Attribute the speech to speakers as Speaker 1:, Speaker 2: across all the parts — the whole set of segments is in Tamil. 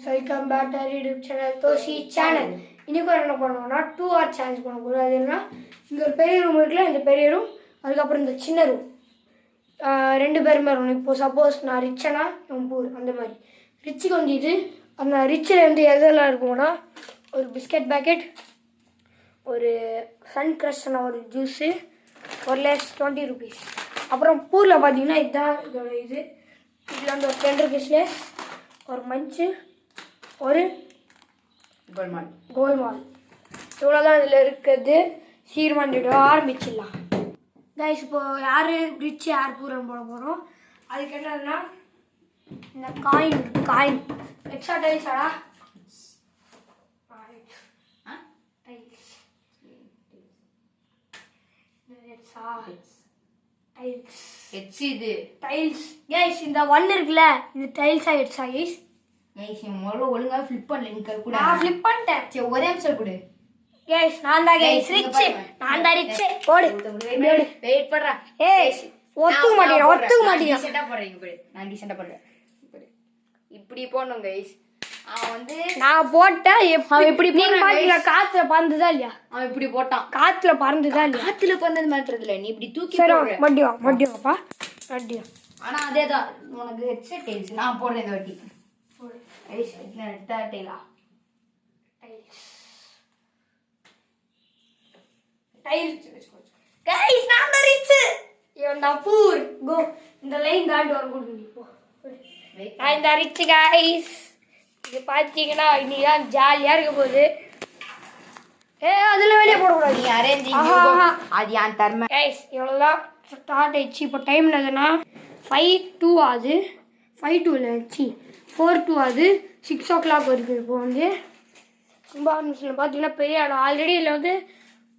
Speaker 1: Welcome back to YouTube channel Doshi channel. இன்னைக்கு என்ன பண்ணுவோம்னா 2 hour சேலஞ்ச் பண்ண போகிறோம். அது என்ன, இங்கே ஒரு பெரிய ரூம் இருக்குல்ல, இந்த பெரிய ரூம், அதுக்கப்புறம் இந்த சின்ன ரூம், 2 பேருமே வரணும். இப்போ சப்போஸ் நான் ரிச்சனா பூர் அந்த மாதிரி ரிச்சுக்கு வந்து இது அந்த ரிச்சில் வந்து எதெல்லாம் இருக்கும்னா ஒரு பிஸ்கட் பேக்கெட், ஒரு சன் க்ரஷ்னா ஒரு ஜூஸு, ஒரு லேஸ் 20 rupees. அப்புறம் பூரில் பார்த்தீங்கன்னா இதுதான் இதோட இது. இதில் வந்து ஒரு 10 rupees லேஸ், ஒரு மஞ்சு, ஒரு கோல்மால். இவ்வளோதான் இதில் இருக்குது. சீர்மாண்டிட ஆரம்பிச்சிடலாம் கைஸ். இப்போது யார் ரிச் யார் பூரம் போட போகிறோம். அதுக்கு என்னன்னா இந்த காயின் எக்ஸ்ட்ரா டைல்ஸாடா, டைல்ஸ் கைஸ். இந்த 1 இருக்குல்ல, இது டைல்ஸா ஹெட்ஸா கைஸ்?
Speaker 2: முதல்ல ஒழுங்கா ஃபிளிப் பண்ணல. நீ கூட
Speaker 1: நான் ஃபிளிப் பண்ணிட்டேன்.
Speaker 2: சரி ஒரே நிமிஷம் கொடு
Speaker 1: கைஸ். நான் தான் கைஸ் ரிச், நான் தான் ரிச். போடு
Speaker 2: வெயிட் பண்றா.
Speaker 1: ஏய் ஒத்துக்க மாட்டீங்க.
Speaker 2: டீசென்ட்டா போடுறீங்க பாரு. நான் டீசென்ட்டா போடுறேன். இப்படி போடணும் கைஸ். அவன் வந்து
Speaker 1: நான் போட்டா இப்படி போடுறா. காத்துல பறந்துதா இல்லையா?
Speaker 2: அவன் இப்படி போட்டான்.
Speaker 1: காத்துல பறந்துதா இல்லையா?
Speaker 2: காத்துல பறந்தது மாட்டறது இல்ல. நீ இப்படி தூக்கி
Speaker 1: போடுற. மட்டியாப்பா மட்டியா.
Speaker 2: ஆனா அதேதான் உனக்கு ஹெட்செட் டைல்ஸ் நான் போடுறேன் இந்த வாட்டி. கைஸ் என்ன டைலா
Speaker 1: டைல்ஸ் கைஸ். நான் தான் ரிச், இவன் தான் பூர். கோ இந்த லைன் தாண்டி வர கூடாது. போ. நான் இந்த ரிச் கைஸ். இது பார்த்தீங்கன்னா இன்னைக்கு ஜாலியாக இருக்க போகுது. அதில் வெளியே போடக்கூடாது.
Speaker 2: நீ அரேஞ்சிங் அது என் தர்ம
Speaker 1: கைஸ். இவ்வளோதான் ஸ்டார்ட் ஆயிடுச்சு. இப்போ டைம் என்னதுன்னா 5:02 ஆகுது. 5:02 இல்லை 4:02 ஆகுது. 6 o'clock இருக்குது. இப்போ வந்து கும்பாபிஷேகம் பார்த்தீங்கன்னா பெரிய இடம். ஆல்ரெடி இதில் வந்து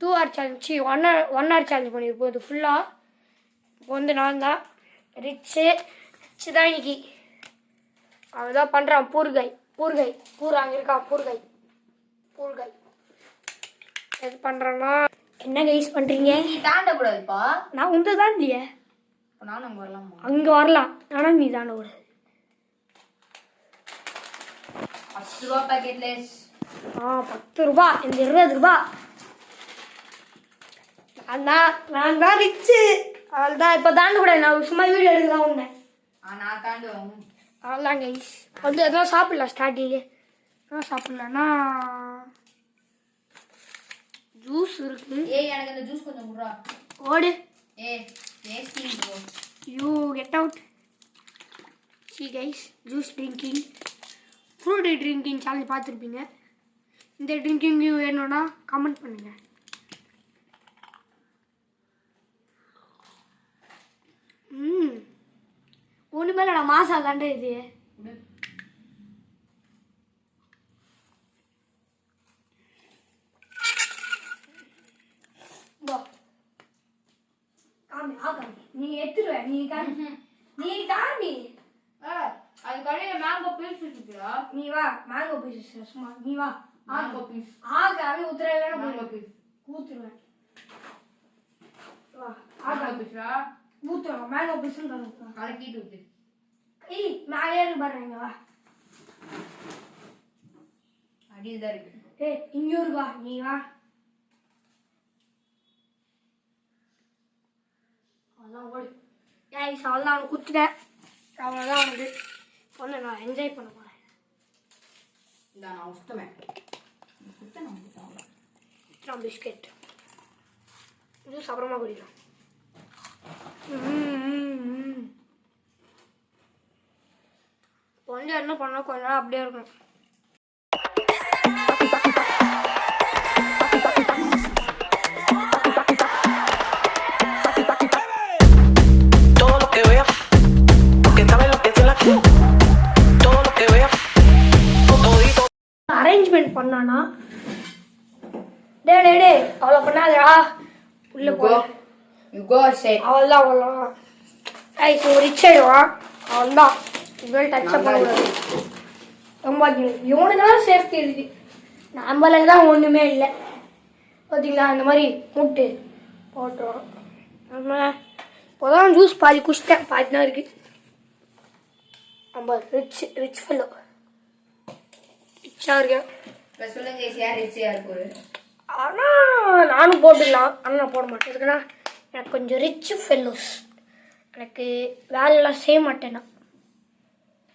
Speaker 1: 2 hour சேலஞ்ச் 1 hour சேலஞ்ச் பண்ணியிருப்போம். இது ஃபுல்லாக இப்போ வந்து நான் தான் ரிச்சு தான் இன்னைக்கு. அவன் தான் பண்ணுறான். பூர் அங்கே இருக்கான். பூர்கை எது பண்ணுறான்னா என்ன கைஸ் பண்ணுறீங்க?
Speaker 2: நீ தாண்டக்கூடாதுப்பா.
Speaker 1: நான் உண்டு தான் இல்லையே.
Speaker 2: நானும் அங்கே வரலாமா?
Speaker 1: அங்கே வரலாம், ஆனால் நீ தாண்டக்கூடாது.
Speaker 2: 10 ரூபா பாக்கெட் லேஸ்.
Speaker 1: 10 ரூபா, இந்த 20 ரூபா. நான் தான் ரிச்சு. அவள்தான் இப்போ தாண்டக்கூடாது. நான் சும்மா வீடியோ எடுக்கலாம் உன்னை.
Speaker 2: நான் தாண்டுவேன்.
Speaker 1: அவ்வளோதான் கைஸ். வந்து எதுவும் சாப்பிடலாம். ஸ்டார்டிங்கு எதுவும் சாப்பிட்லன்னா ஜூஸ் இருக்கு.
Speaker 2: எனக்கு அந்த ஜூஸ் கொஞ்சம் குடுறா.
Speaker 1: ஓடு.
Speaker 2: Tasting bro.
Speaker 1: You get out. C guys, juice drinking, fruit drinking channel பார்த்துருப்பீங்க. இந்த ட்ரிங்கிங் வேணும்னா கமெண்ட் பண்ணுங்கள். ஒன்று மேலே நான் மாசா தாண்டே இது. நீ எடுத்துருவ. நீ காமி.
Speaker 2: அது கடையில மேங்கோ பீஸ் இருக்குடா.
Speaker 1: நீ வா, மேங்கோ பீஸ் சும்மா நீ வா.
Speaker 2: மேங்கோ பீஸ்
Speaker 1: காமி உத்தரவேனா
Speaker 2: மேங்கோ பீஸ்
Speaker 1: ஊத்துருவேன். வா
Speaker 2: மேங்கோ பீஸ்டா
Speaker 1: ஊத்துறோம். மேங்கோ பீஸ் தரணும்.
Speaker 2: கலக்கிட்டு ஊத்து.
Speaker 1: மேலே இருக்கு பாருங்க. வா
Speaker 2: அடியில் தான் இருக்கு.
Speaker 1: இங்கே வா. நீ வா. அவ்வளோதான் ஓடு. அவ்வளோதான் அவனுக்கு குத்துட்டேன். அவ்வளோதான் அவனுக்கு ஒன்று நான் என்ஜாய் பண்ண போகிறேன்.
Speaker 2: இந்த நான் உஸ்தமே குத்துறேன்
Speaker 1: பிஸ்கெட் ஜூஸ் அப்புறமா குடிக்கலாம். கொஞ்சம் என்ன பண்ணால் கொஞ்ச நேரம் அப்படியே இருக்கும். அரேஞ்ச்மெண்ட் பண்ணானா டே அவ்வளோ பண்ணாதா உள்ள போ. அவ்வளோதான் ஐஸ் ஒரு ரிச் ஆயிடுவான். அவ்வளோதான் இவ்வளோ டச்சப் பண்ணக்கூடாது. ரொம்ப இவனுக்கு தான் சேஃப்டி இருக்குது. நம்மள தான் ஒன்றுமே இல்லை. பார்த்தீங்களா இந்த மாதிரி மூட்டு போட்டுருவோம். நம்ம இப்போதான் ஜூஸ் பாதி குடிச்சிட்டேன். பாதி தான் இருக்குது. நம்ம ரிச் ஃபெல்லோ. ரிச்சாக இருக்கேன்.
Speaker 2: இப்போ சொல்லுங்க யார் ரிச் யார் போரு?
Speaker 1: ஆனால் நானும் போட்டுக்கலாம், ஆனால் நான் போட மாட்டேன். எதுக்குன்னா எனக்கு கொஞ்சம் ரிச் ஃபெல்லோஸ், எனக்கு வேலையெல்லாம் செய்ய மாட்டேன் நான்.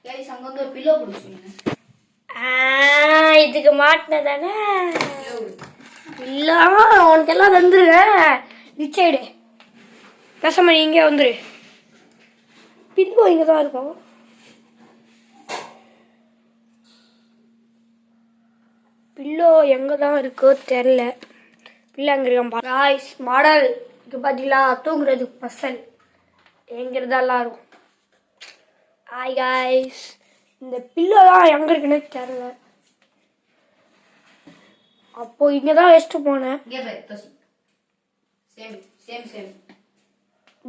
Speaker 2: கைஸ் அங்கே வந்து ஒரு பில்லோ கொடுத்துருங்க.
Speaker 1: இதுக்கு மாட்டினேன் தானே. இல்லாம உனக்கு எல்லாம் தந்துருவேன். ரிச் ஆயிடு. பேசாம நீ இங்கே வந்துரு. பில்லோ இங்கே தான் இருக்கும். பில்லோ எங்கே தான் இருக்கோ தெரில. பில்லோ அங்கே இருக்கான். காய்ஸ் மாடல் இது பார்த்தீங்களா, தூங்குறது பசல் எங்கிறதெல்லாம் இருக்கும். ஹாய் காய்ஸ், இந்த பில்லோ தான் எங்கே இருக்குன்னு தெரில. அப்போ இங்கே தான் வச்சுட்டு போனேன்.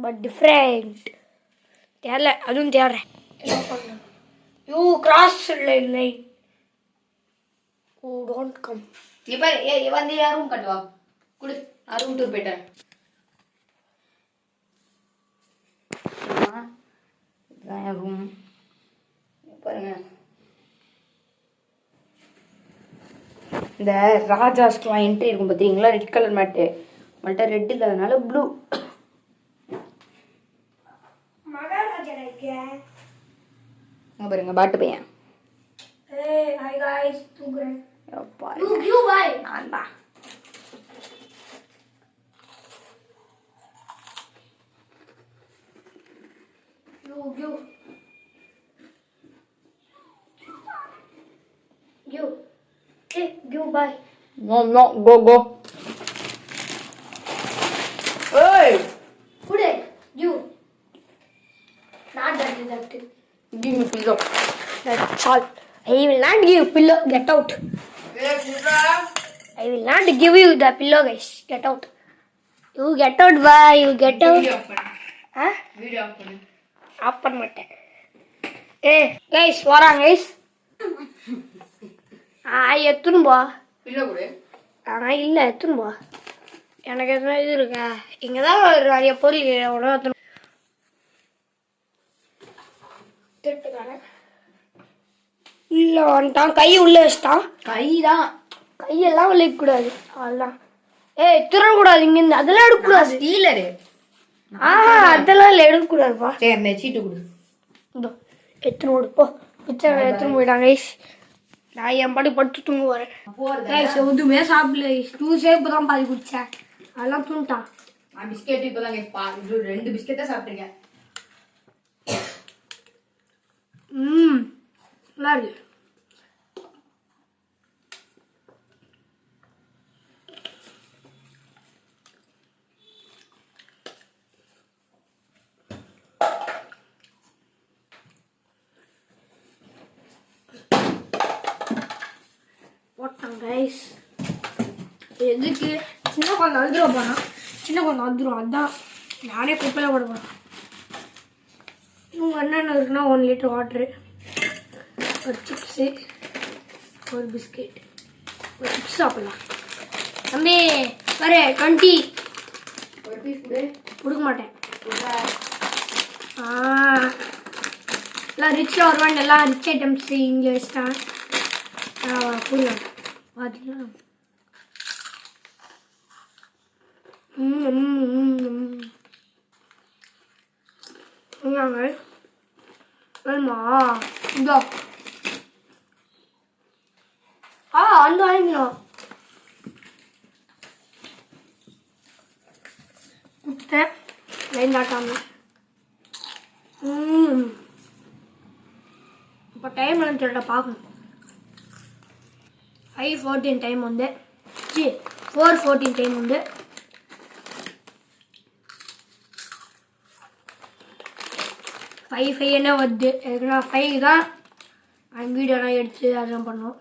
Speaker 1: பட் டிஃப்ரெண்ட் தெரில, அதுவும் தேடுறேன். என்ன பண்ணேன்? யூ கிராஸ் இல்லை ஓ டோன்ட் கம்.
Speaker 2: இப்போ வந்து யாரும் கட்டுவா கொடு. அருண் டூர் போயிட்டேன். இதுதான் என் ரூம் பாருங்க. இந்த ராஜாஸ்க்குலாம் என்ட்ரி இருக்கும் பார்த்தீங்களா, ரெட் கலர் மேட்டு. நம்மள்ட்ட ரெட் இல்லாதனால ப்ளூ. பாருங்க பாட்டு பையன். நான் தான்.
Speaker 1: Bye.
Speaker 2: No, go. Hey!
Speaker 1: Put it. You. Not that.
Speaker 2: Give me pillow.
Speaker 1: That's all. I will not give you pillow. Get out. I will not give you the pillow, guys. Get out. You get out. Bye. You get out. Huh?
Speaker 2: Video off பண்ணு.
Speaker 1: ஆஃப் பண்ண மாட்டேன். guys வராங்க guys. எத்துன்னு போ.
Speaker 2: பில்லோ கொடு.
Speaker 1: இல்லை எத்துன்னு போ. எனக்கு எதுனா இது இருக்கா? இங்கே தான் நிறைய பொருள் உணவு திருட்டுக்காரன். இல்லை வந்துட்டான், கை உள்ளே வச்சுட்டான். கையெல்லாம் விளையக்கூடாது. அதெல்லாம் திருடக்கூடாது இங்கேருந்து. அதெல்லாம் எடுக்கக்கூடாது.
Speaker 2: ஸ்டீலரு.
Speaker 1: அதெல்லாம் இல்லை, எடுக்கக்கூடாதுப்பா.
Speaker 2: சரி அந்த சீட்டு கொடு.
Speaker 1: இதோ எத்தனை கொடுப்போ. பிச்சை எத்தனை போயிட்டாங்க. நான் என் பாடி படுத்து தூங்க வரேன். எதுவுமே சாப்பிடல. ஜூஸே இப்போ தான் பாதி குடிச்சேன். அதெல்லாம் தூண்டான்.
Speaker 2: நான் பிஸ்கெட் இப்போ தான் 2 பிஸ்கெட் தான் சாப்பிட்ருக்கேன்.
Speaker 1: நல்லா இருக்கு. போட்டான் கைஸ். எதுக்கு? சின்ன கொஞ்சம் வந்துடும் போனா. சின்ன கொஞ்சம் வந்துடும். அதான் நானே குப்பையில் போட போகிறேன். இவங்க என்னென்ன இருக்குன்னா 1 லிட்டர் வாட்ரு, ஒரு சிப்ஸு, ஒரு பிஸ்கெட். ஒரு சிப்ஸ் சாப்பிட்லாம். தம்பி வரு 20.
Speaker 2: ஒரு பீஸ் கொடு.
Speaker 1: கொடுக்க மாட்டேன். எல்லாம் ரிச்சாக வருவாங்க. எல்லாம் ரிச் ஐட்டம்ஸ் இங்கே வச்சிட்டான். புரியல பார்த்தீங்களா? வேணுமா? இதோ அந்த வாங்கிக்கலாம். கொடுத்தேன் லைன் தாட்டாம. இப்போ டைம் என்னன்னு சொல்லிட்ட பார்க்கணும். 5:14 టైం ఉంది. 4:14 టైం ఉంది. 5 என்ன வருது? எதுனா 5 தான் வீடியோலாம் எடுத்து அதெல்லாம் பண்ணோம்.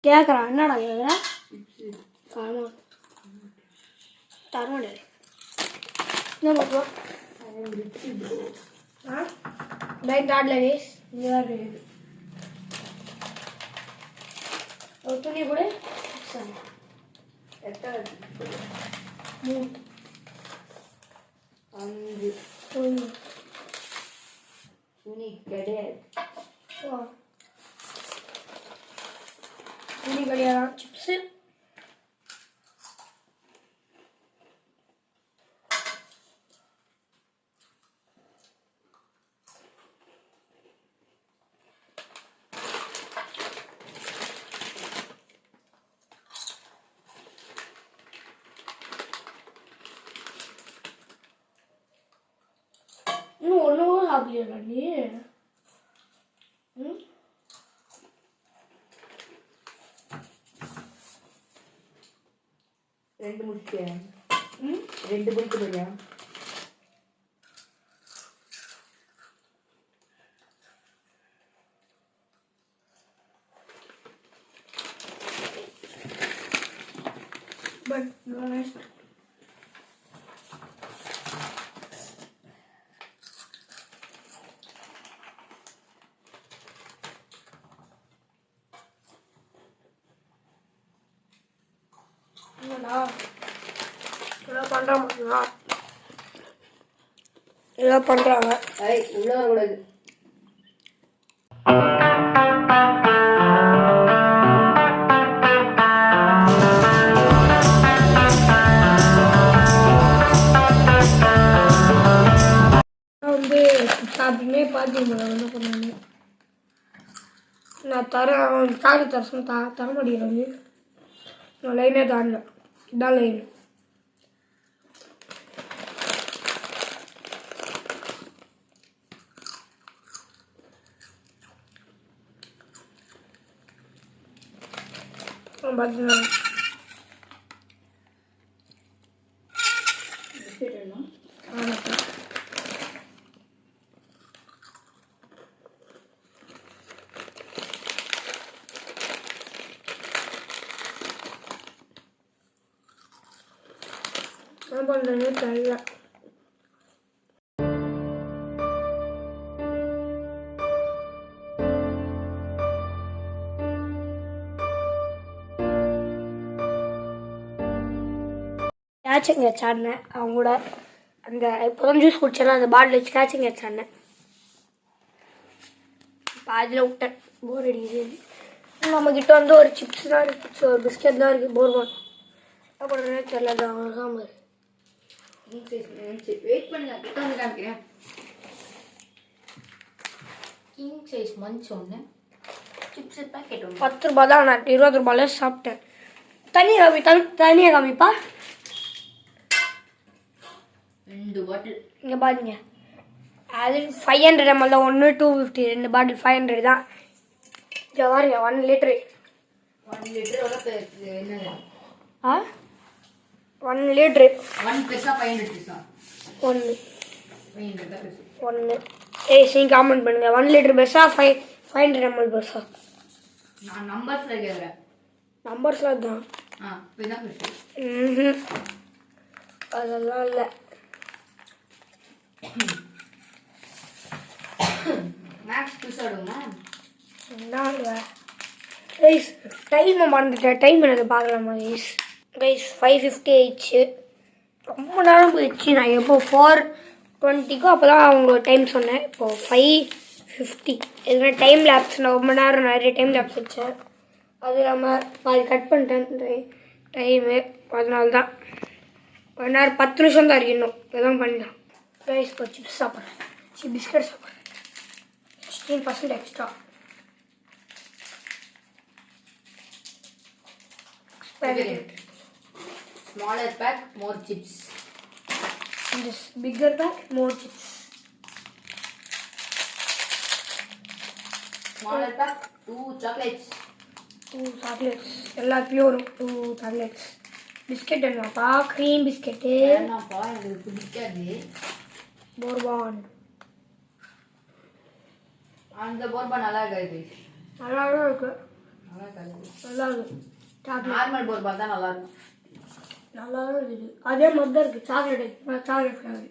Speaker 1: கேட்குறான். என்னடா கேட்குறேன்? தரமாட்டேன். என்ன பார்ப்போம்? லைட் ஆடல கைஸ் இங்கே தான் இருக்குது ஒரு துணி கூட
Speaker 2: எட்டாவது
Speaker 1: 3
Speaker 2: 5
Speaker 1: ஒன்று
Speaker 2: துணி கிடையாது.
Speaker 1: துணி கிடையாது சிப்ஸு இன்னும் ஒன்றும் சாப்பிடல நீ ம்
Speaker 2: 2 முடிச்சிட்டியா?
Speaker 1: ம்
Speaker 2: 2 முடிக்க போறியா?
Speaker 1: பட் நைஸ் என்னடா இதெல்லாம் பண்ணுறாங்க இதெல்லாம் பண்ணுறாங்க
Speaker 2: உள்ள வரக்கூடாது.
Speaker 1: வந்து சாப்பிட்டுனே பார்த்தீங்க என்ன பண்ணாங்க நான் தரேன் அவன் காடு தர சொன்ன தர மாட்டேங்கிறாங்க நான் லைனே தாண்டல இதான் லைன் பார்த்தீங்கன்னா என்ன பண்ணுறேன்னு தெரியல கேட்சிங் கேட்ச் ஆடினேன் அவங்க கூட அந்த இப்போதான் ஜூஸ் குடிச்சாலும் அந்த பாட்டில் வச்சு கேட்சிங் கேட்ச் ஆடினேன் பாதியில் விட்டேன் போர் அடிக்குது நம்மக்கிட்ட வந்து ஒரு சிப்ஸ் தான் இருக்குது ஒரு பிஸ்கெட் தான் இருக்குது போர் ஒன் என்ன பண்ணுறேன்னு தெரியல அது அவங்க தான் பாரு
Speaker 2: வெயிட் பண்ணுங்க, கிட்ட வந்து காமிக்கிறேன். கிங் சைஸ் மஞ்ச் ஒன்று, சிப்ஸ் பேக்கெட் ஒன்று.
Speaker 1: 10 ரூபா தான் நான் 20 ரூபாயில சாப்பிட்டேன். தனியாக காமிப்பா
Speaker 2: 2 பாட்டில்
Speaker 1: இங்கே பாருங்க அது 500 ml தான் ஒன்று 250 2 பாட்டில் 500 தான் இங்கே பாருங்க 1 லிட்டரு
Speaker 2: 1 லிட்டரோட என்னது
Speaker 1: 1 லிட்டரு
Speaker 2: 1 பெருசா 500 பெருசா
Speaker 1: 1
Speaker 2: 500 தான் பெருசு
Speaker 1: 1 நீங்கள் காமெண்ட் பண்ணுங்க 1 லிட்டர் பெருசா 500 ml பெருசா
Speaker 2: நான் நம்பர்ஸில் கேட்குறேன்.
Speaker 1: நம்பர்ஸ்லாம் தான்
Speaker 2: இதுதான் பெருசு.
Speaker 1: அதெல்லாம் இல்லை
Speaker 2: மேக்ஸ் புதுசாக விடுமா
Speaker 1: என்ன கைஸ் டைமை மறந்துட்டேன் டைம் எனக்கு பார்க்கலாமா கைஸ் 5:50 ஆயிடுச்சு ரொம்ப நேரம் போயிடுச்சு நான் எப்போ 4:20க்கோ அப்போ தான் அவங்க டைம் சொன்னேன் இப்போது 5:50 எதுனா டைம் லேப்ஸ் நான் ரொம்ப நேரம் நிறைய டைம் லேப்ஸ் வச்சேன் அது இல்லாமல் பாதி கட் பண்ணிட்டேன் டைமு அதனால தான் 1 நேரம் 10 நிமிஷம் தான் இருக்கு இன்னும் எதுவும் பண்ணலாம் கைஸ் இப்போ சிப்ஸ் சாப்பிட்றேன் பிஸ்கட் சாப்பிட்றேன் 16% extra.
Speaker 2: Smaller pack, more chips.
Speaker 1: In this bigger pack, more chips.
Speaker 2: Smaller pack, 2 chocolates.
Speaker 1: 2 chocolates. All pure 2 chocolates. Biscuit என்னப்பா cream biscuit.
Speaker 2: என்னப்பா எனக்கு பிடிக்காது.
Speaker 1: Bourbon.
Speaker 2: அந்த போர்பா நல்லா இருக்காது.
Speaker 1: நல்லா இருக்கு. நல்லா இருக்கு.
Speaker 2: நார்மல் போர்பா தான் நல்லா இருக்கும்.
Speaker 1: நல்லா இருக்கு. அதே மாதிரி தான் இருக்கு சாக்லேட் ஃப்ளேவர்.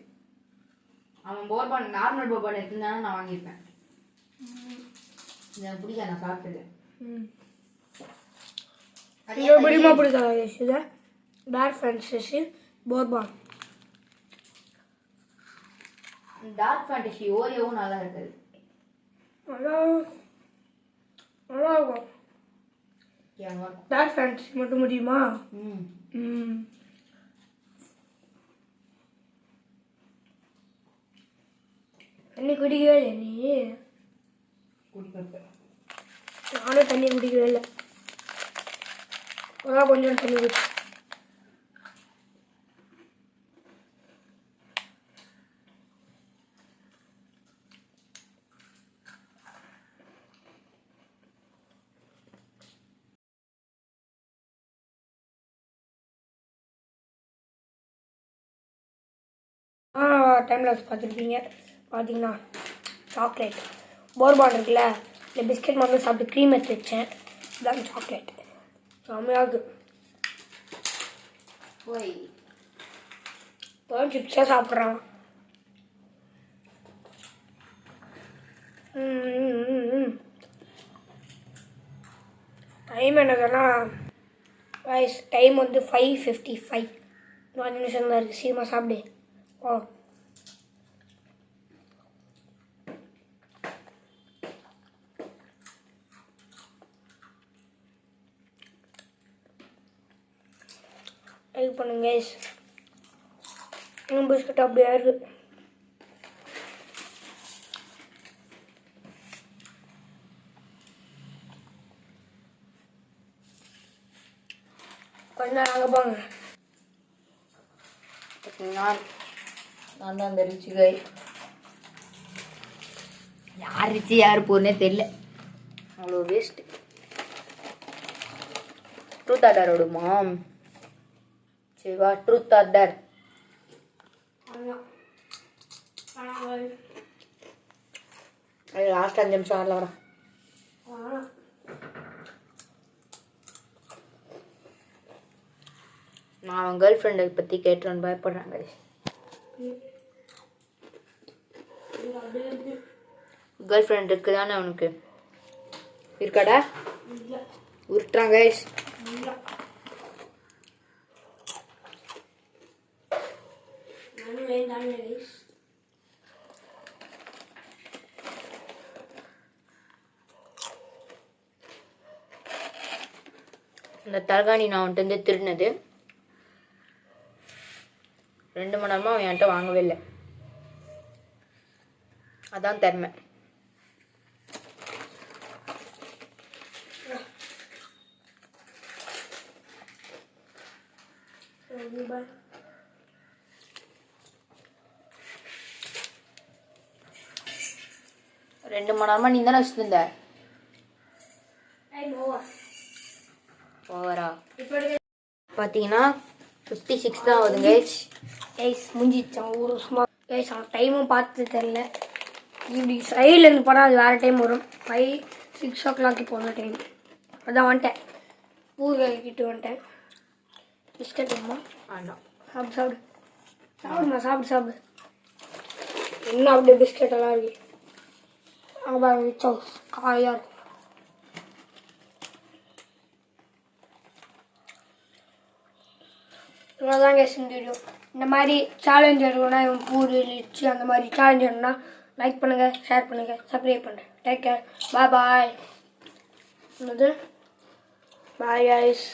Speaker 2: அவன் போர்பான் நார்மல் போர்பான் எடுத்துருந்தானா நான் வாங்கியிருப்பேன். எனக்கு பிடிக்காது, நான் சாப்பிட்டுருக்கேன்.
Speaker 1: பிடிமா பிடிக்காது இது பேட் ஃபேண்டசி போர்பான்.
Speaker 2: டார்க் ஃபேண்டசி ஓரியோவும் நல்லா இருக்குது.
Speaker 1: நல்லா இருக்கும். டார்க் ஃபேண்டசி மட்டும் முடியுமா? தண்ணி குடிக்கவே இல்லை நீ? நானும் தண்ணி குடிக்கவே இல்லை. அதான் கொஞ்சம் தண்ணி குடி. டைம் லாப்ஸ் பார்த்துருப்பீங்க. பார்த்தீங்கன்னா சாக்லேட் போர்பான் இருக்குல்ல, இந்த பிஸ்கெட் மட்டும் சாப்பிட்டு க்ரீம் எடுத்து வச்சேன். இதான் சாக்லேட். செம்மையாக
Speaker 2: போய்
Speaker 1: இப்போ சிப்ஸாக சாப்பிட்றான். டைம் என்னதுன்னா டைம் வந்து 5:55. 4 நிமிஷம் தான் இருக்குது. சீக்கிரமாக சாப்பிடு. ஓ லைக் பண்ணுங்க கைஸ். பிஸ்கட் அப்படியே இருக்கு. கொஞ்ச நேரம் அங்கே போங்க.
Speaker 2: நான் தான் அந்த ரிச்சு கை. யார் ரிச்சு யார் போறனே தெரியல. அவ்வளோ வேஸ்ட். ட்ரூத் ஆர்டரோடுமா? சரி வா, ட்ரூத் ஆர்டர். லாஸ்ட் 5 நிமிஷம் ஆடல வர. நான் அவன் கேர்ள் ஃப்ரெண்டை பற்றி கேட்டுறேன்னு பயப்படுறாங்க. கேர்ள் ஃப்ரெண்ட் இருக்கு தானே அவனுக்கு? இருக்காடா? உருட்டுறாங்க. இந்த தலகாணி நான் அவன்கிட்ட திருடினது. 2 மணி நேரமாக அவன் என்கிட்ட வாங்கவே இல்லை. அதான் திறமை. ரெண்டு மணி நேரமா நீ தானே வச்சுருந்த. ஓவரா பார்த்தீங்கன்னா 56 தான் ஆகுதுங்க.
Speaker 1: கைஸ் முடிஞ்சிச்சான் ஒரு சும்மா. கைஸ் அவன் டைமும் பார்த்து தெரில. இப்படி சைட்லேருந்து போனால் அது வேறு டைம் வரும். 5-6 o'clock போன டைம். அதான் வந்துட்டேன். பூர்கிட்டு வந்துட்டேன். பிஸ்கட் வேணுமா?
Speaker 2: வேண்டாம்.
Speaker 1: சாப்பிடு சாப்பிடு சாப்பிடுமா சாப்பிடு. என்ன அப்படியே பிஸ்கட் எல்லாம் இருக்கு. அப்புறம் வச்சோம் காயாக இருக்கும். இவ்வளோதான் கேஸ் இந்த வீடியோ. இந்த மாதிரி சேலஞ்ச் இருக்குன்னா இவன் பூரி லிச்சு அந்த மாதிரி சேலஞ்ச் வேணும்னா லைக் பண்ணுங்கள், ஷேர் பண்ணுங்கள், சப்ஸ்கிரைப் பண்ணுறேன். Take care. Bye bye. என்னது? Bye guys.